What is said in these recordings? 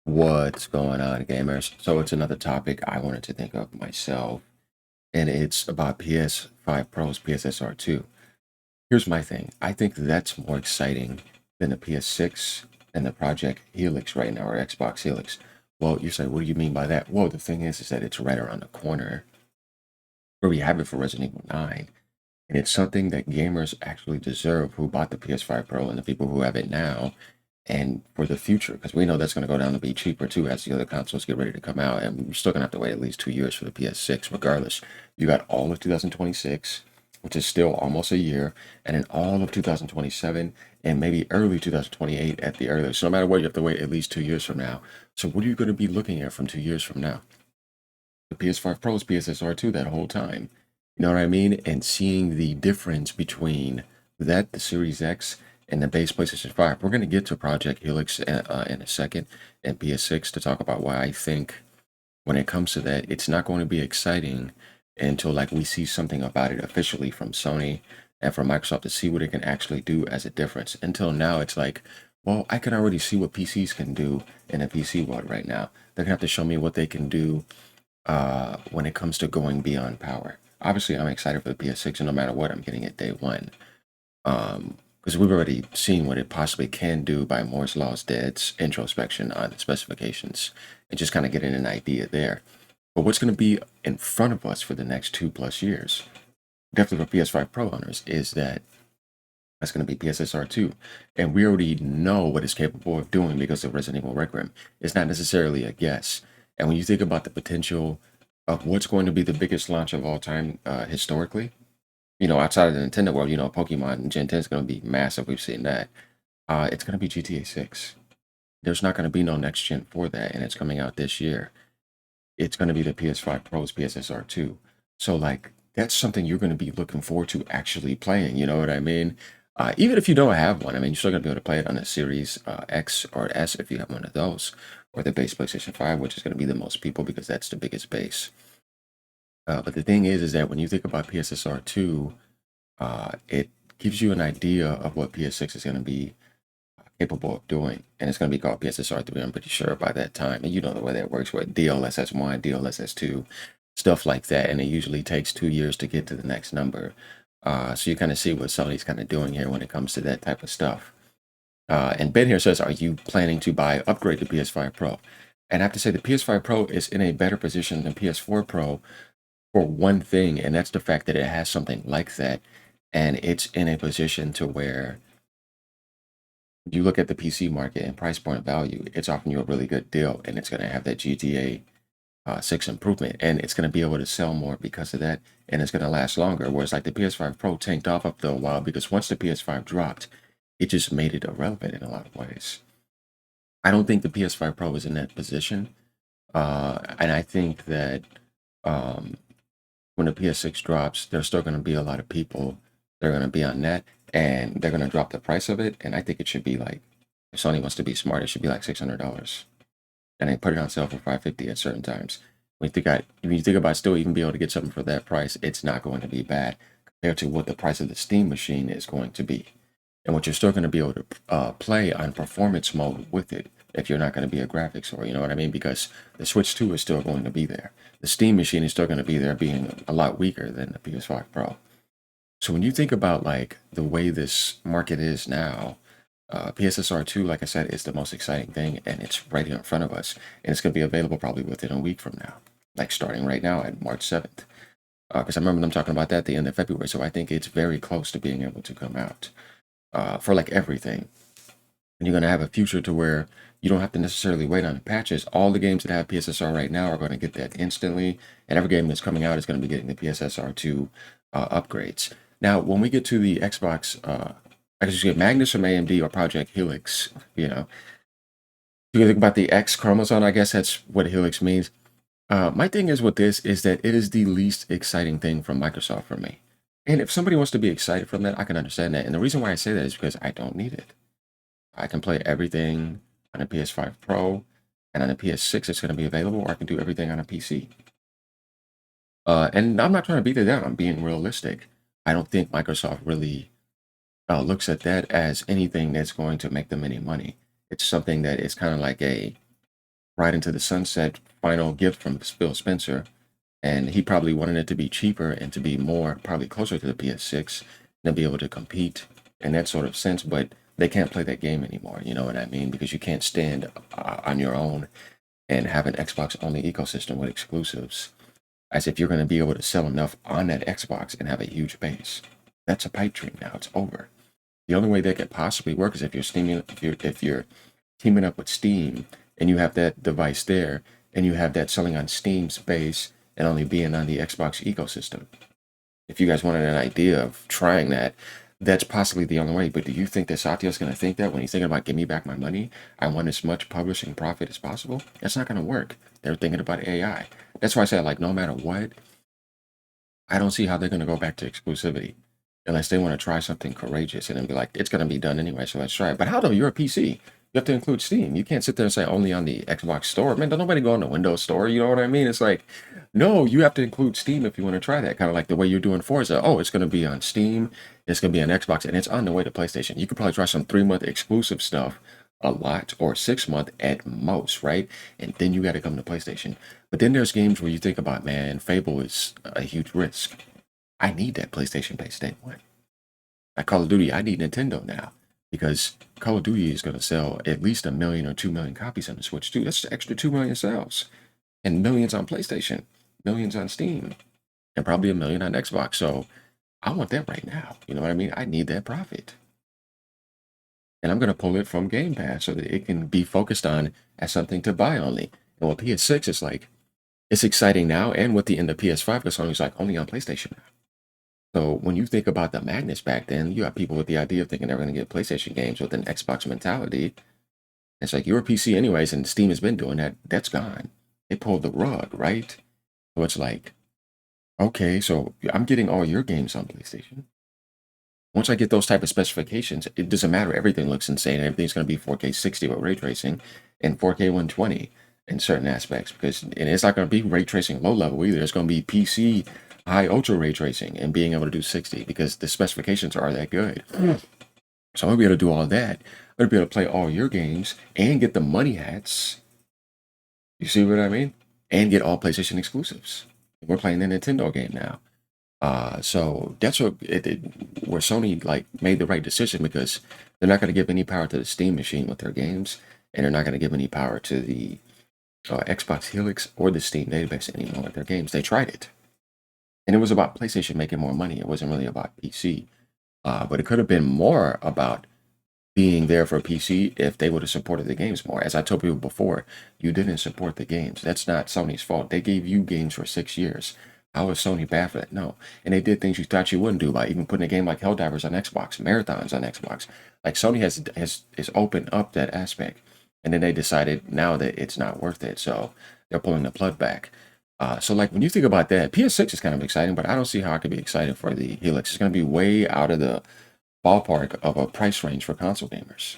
What's going on, gamers? So it's another topic I wanted to think of myself, and it's about PS5 Pro's PSSR 2. Here's my thing. I think that's more exciting than the PS6 and the Project Helix right now, or Xbox Helix. Well, you say, what do you mean by that? Well, the thing is that it's right around the corner where we have it for Resident Evil 9. And it's something that gamers actually deserve who bought the PS5 Pro and the people who have it now and for the future, because we know that's going to go down to be cheaper too as the other consoles get ready to come out. And we're still going to have to wait at least 2 years for the PS6, regardless. You got all of 2026, which is still almost a year, and then all of 2027 and maybe early 2028 at the earliest. So no matter what, you have to wait at least 2 years from now. So what are you going to be looking at from 2 years from now? The PS5 Pro's PSSR 2 that whole time. You know what I mean? And seeing the difference between that, the Series X, and the base PlayStation 5. We're going to get to Project Helix in a second and PS6 to talk about why I think when it comes to that, it's not going to be exciting until like we see something about it officially from Sony and from Microsoft to see what it can actually do as a difference. Until now, it's like, well, I can already see what PCs can do in a PC world right now. They're gonna have to show me what they can do when it comes to going beyond power. Obviously, I'm excited for the PS6, and no matter what, I'm getting it day one. Because we've already seen what it possibly can do by Moore's Law's Dead's introspection on the specifications and just kind of getting an idea there. But what's going to be in front of us for the next 2+ years, definitely for PS5 Pro owners, is that that's going to be PSSR 2. And we already know what it's capable of doing because of Resident Evil Requiem. It's not necessarily a guess. And when you think about the potential of what's going to be the biggest launch of all time historically, outside of the Nintendo world, Pokemon Gen 10 is going to be massive. We've seen that. It's going to be GTA 6. There's not going to be no next gen for that, and it's coming out this year. It's going to be the PS5 Pro's PSSR 2. So, like, that's something you're going to be looking forward to actually playing. You know what I mean? Even if you don't have one, I mean, you're still going to be able to play it on a Series X or S if you have one of those, or the base PlayStation 5, which is going to be the most people because that's the biggest base. But the thing is that when you think about PSSR 2, it gives you an idea of what PS6 is going to be capable of doing. And it's going to be called PSSR 3, I'm pretty sure, by that time. And you know the way that works with DLSS1, DLSS2, stuff like that. And it usually takes 2 years to get to the next number. So you kind of see what Sony's kind of doing here when it comes to that type of stuff. And Ben here says, are you planning to upgrade the PS5 Pro? And I have to say the PS5 Pro is in a better position than PS4 Pro for one thing, and that's the fact that it has something like that. And it's in a position to where you look at the PC market and price point value, it's offering you a really good deal, and it's going to have that GTA 6 improvement, and it's going to be able to sell more because of that, and it's going to last longer. Whereas like the PS5 Pro tanked off after a while because once the PS5 dropped, it just made it irrelevant in a lot of ways. I don't think the PS5 Pro is in that position, and I think that um, when the PS6 drops, there's still going to be a lot of people that are going to be on that, and they're going to drop the price of it. And I think it should be like, if Sony wants to be smart, it should be like $600, and they put it on sale for $550 at certain times. When you think about still even be able to get something for that price, it's not going to be bad compared to what the price of the Steam machine is going to be, and what you're still going to be able to play on performance mode with it if you're not going to be a graphics or, you know what I mean? Because the Switch 2 is still going to be there. The Steam machine is still going to be there, being a lot weaker than the PS5 Pro. So when you think about like the way this market is now, PSSR 2, like I said, is the most exciting thing, and it's right here in front of us. And it's going to be available probably within a week from now, like starting right now at March 7th. Because I remember them talking about that at the end of February. So I think it's very close to being able to come out for like everything. And you're going to have a future to where you don't have to necessarily wait on the patches. All the games that have PSSR right now are going to get that instantly, and every game that's coming out is going to be getting the PSSR 2 upgrades. Now, when we get to the Xbox, I guess you get Magnus from AMD or Project Helix, you think about the X chromosome, I guess that's what Helix means. My thing is with this is that it is the least exciting thing from Microsoft for me. And if somebody wants to be excited from that, I can understand that. And the reason why I say that is because I don't need it. I can play everything on a PS5 Pro, and on a PS6 it's going to be available, or I can do everything on a PC. And I'm not trying to beat it down. I'm being realistic. I don't think Microsoft really looks at that as anything that's going to make them any money. It's something that is kind of like Right into the sunset final gift from Phil Spencer. And he probably wanted it to be cheaper and to be more, probably closer to the PS6 and be able to compete in that sort of sense. But they can't play that game anymore. You know what I mean? Because you can't stand on your own and have an Xbox only ecosystem with exclusives as if you're going to be able to sell enough on that Xbox and have a huge base. That's a pipe dream now. It's over. The only way that could possibly work is if you're steaming, if you're teaming up with Steam and you have that device there and you have that selling on Steam's base and only being on the Xbox ecosystem. If you guys wanted an idea of trying that, that's possibly the only way. But do you think that Satya's going to think that when he's thinking about give me back my money, I want as much publishing profit as possible? That's not going to work. They're thinking about AI. That's why I said, like, no matter what, I don't see how they're going to go back to exclusivity unless they want to try something courageous and then be like, it's going to be done anyway, so let's try it. But how though? You're a PC. You have to include Steam. You can't sit there and say only on the Xbox store. Man, don't nobody go on the Windows store. You know what I mean? It's like, no, you have to include Steam if you want to try that. Kind of like the way you're doing Forza. Oh, it's going to be on Steam. It's going to be on Xbox, and it's on the way to PlayStation. You could probably try some 3-month exclusive stuff a lot, or 6-month at most, right? And then you got to come to PlayStation. But then there's games where you think about, man, Fable is a huge risk. I need that PlayStation base day one. Like Call of Duty, I need Nintendo now because Call of Duty is going to sell at least 1 million or 2 million copies on the Switch too. That's the extra 2 million sales and millions on PlayStation, millions on Steam, and probably 1 million on Xbox. So I want that right now. You know what I mean? I need that profit. And I'm going to pull it from Game Pass so that it can be focused on as something to buy only. And with PS6, it's like, it's exciting now. And with the end of PS5, because Sony's like only on PlayStation now. So when you think about the madness back then, you have people with the idea of thinking they're going to get PlayStation games with an Xbox mentality. It's like you're a PC anyways, and Steam has been doing that. That's gone. They pulled the rug, right? So it's like, okay, so I'm getting all your games on PlayStation. Once I get those type of specifications, it doesn't matter. Everything looks insane. Everything's going to be 4K 60 with ray tracing and 4K 120 in certain aspects because and it's not going to be ray tracing low level either. It's going to be PC high ultra ray tracing and being able to do 60 because the specifications are that good. So I'm going to be able to do all that. I'm going to be able to play all your games and get the money hats. You see what I mean? And get all PlayStation exclusives. We're playing the Nintendo game now. So that's where Sony like made the right decision because they're not going to give any power to the Steam machine with their games, and they're not going to give any power to the Xbox Helix or the Steam database anymore with their games. They tried it, and it was about PlayStation making more money. It wasn't really about PC, but it could have been more about being there for PC if they would have supported the games more. As I told people before, you didn't support the games. That's not Sony's fault. They gave you games for 6 years. How is Sony bad for that? No. And they did things you thought you wouldn't do by even putting a game like Helldivers on Xbox, Marathons on Xbox. Like Sony has opened up that aspect. And then they decided now that it's not worth it. So they're pulling the plug back. So like when you think about that, PS6 is kind of exciting, but I don't see how I could be excited for the Helix. It's going to be way out of the ballpark of a price range for console gamers.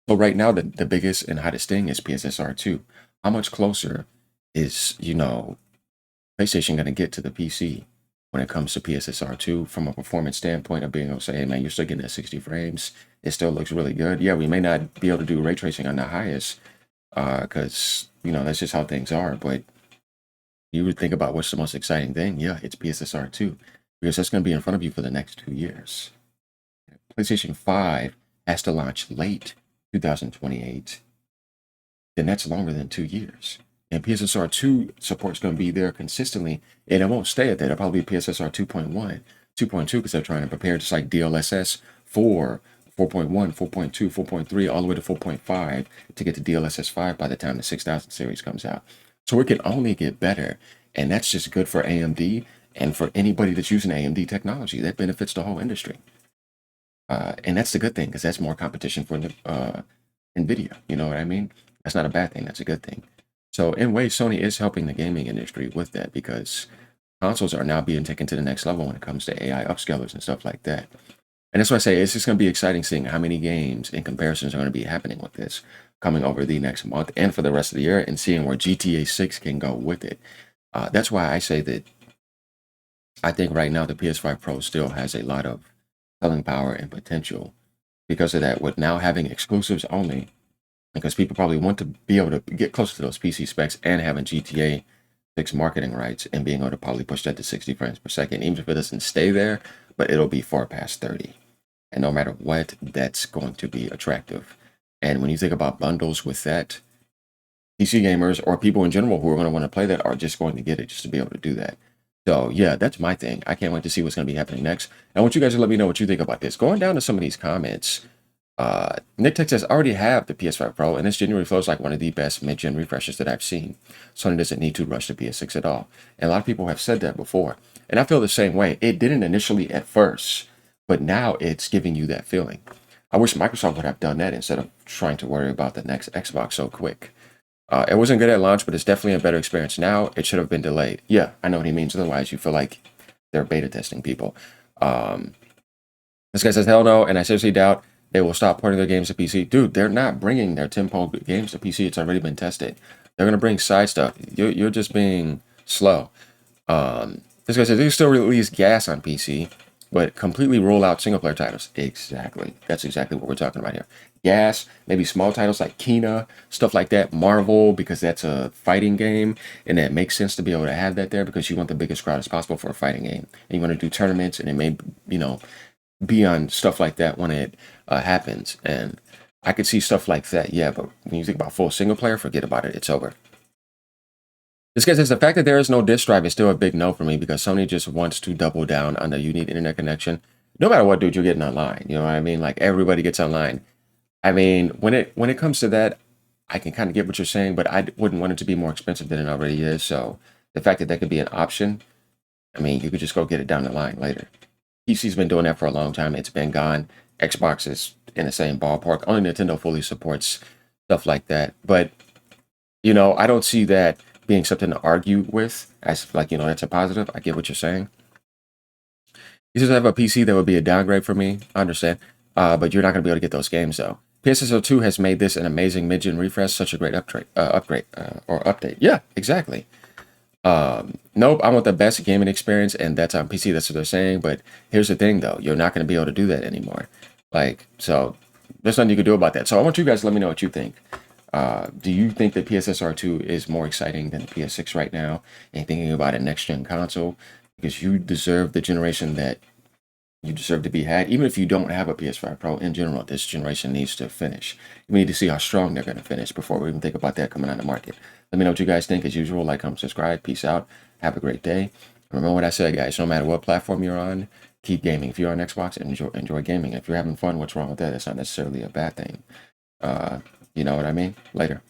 So right now, the biggest and hottest thing is PSSR 2. How much closer is, PlayStation going to get to the PC when it comes to PSSR 2 from a performance standpoint of being able to say, hey man, you're still getting at 60 frames. It still looks really good. Yeah, we may not be able to do ray tracing on the highest because, that's just how things are. But you would think about what's the most exciting thing. Yeah, it's PSSR 2 because that's going to be in front of you for the next 2 years. PlayStation 5 has to launch late 2028, then that's longer than 2 years. And PSSR 2 support is going to be there consistently, and it won't stay at that. It'll probably be PSSR 2.1, 2.2, because they're trying to prepare just like DLSS 4, 4.1, 4.2, 4.3, all the way to 4.5 to get to DLSS 5 by the time the 6000 series comes out. So it can only get better, and that's just good for AMD and for anybody that's using AMD technology. That benefits the whole industry. And that's the good thing because that's more competition for NVIDIA. You know what I mean? That's not a bad thing. That's a good thing. So in ways, Sony is helping the gaming industry with that because consoles are now being taken to the next level when it comes to AI upscalers and stuff like that. And that's why I say it's just going to be exciting seeing how many games and comparisons are going to be happening with this coming over the next month and for the rest of the year and seeing where GTA 6 can go with it. That's why I say that I think right now the PS5 Pro still has a lot of selling power and potential because of that. With now having exclusives only, because people probably want to be able to get close to those PC specs and having GTA 6 marketing rights and being able to probably push that to 60 frames per second, even if it doesn't stay there, but it'll be far past 30. And no matter what, that's going to be attractive. And when you think about bundles with that, PC gamers or people in general who are going to want to play that are just going to get it just to be able to do that. So yeah, that's my thing. I can't wait to see what's going to be happening next. I want you guys to let me know what you think about this. Going down to some of these comments, Nick Tech says, I already have the PS5 Pro, and this genuinely feels like one of the best mid-gen refreshes that I've seen. Sony doesn't need to rush the PS6 at all. And a lot of people have said that before. And I feel the same way. It didn't initially at first, but now it's giving you that feeling. I wish Microsoft would have done that instead of trying to worry about the next Xbox so quick. It wasn't good at launch, but it's definitely a better experience now. It should have been delayed. Yeah, I know what he means. Otherwise, you feel like they're beta testing people. This guy says, hell no, and I seriously doubt they will stop porting their games to PC. Dude, they're not bringing their tempo games to PC. It's already been tested. They're going to bring side stuff. You're just being slow. This guy says, they still release gas on PC, but completely roll out single-player titles. Exactly. That's exactly what we're talking about here. Gas, maybe small titles like Kena, stuff like that. Marvel, because that's a fighting game, and that makes sense to be able to have that there because you want the biggest crowd as possible for a fighting game. And you want to do tournaments, and it may, be on stuff like that when it happens. And I could see stuff like that, yeah, but when you think about full single player, forget about it. It's over. This guy says, the fact that there is no disk drive is still a big no for me because Sony just wants to double down on the you need internet connection. No matter what, dude, you're getting online. You know what I mean? Like, everybody gets online. I mean, when it comes to that, I can kind of get what you're saying, but I wouldn't want it to be more expensive than it already is. So the fact that that could be an option, I mean, you could just go get it down the line later. PC's been doing that for a long time. It's been gone. Xbox is in the same ballpark. Only Nintendo fully supports stuff like that. But, I don't see that being something to argue with as like, that's a positive. I get what you're saying. He says I have a PC that would be a downgrade for me. I understand. But you're not going to be able to get those games, though. PSSR 2 has made this an amazing mid-gen refresh, such a great update. Yeah, exactly. Nope, I want the best gaming experience, and that's on PC. That's what they're saying. But here's the thing, though. You're not going to be able to do that anymore. So there's nothing you can do about that. So I want you guys to let me know what you think. Do you think that PSSR 2 is more exciting than the PS6 right now? And thinking about a next-gen console? Because you deserve the generation that you deserve to be had. Even if you don't have a PS5 Pro in general, this generation needs to finish. We need to see how strong they're going to finish before we even think about that coming on the market. Let me know what you guys think. As usual, like, comment, subscribe. Peace out. Have a great day. Remember what I said, guys. No matter what platform you're on, keep gaming. If you're on Xbox, enjoy gaming. If you're having fun, what's wrong with that? It's not necessarily a bad thing. You know what I mean? Later.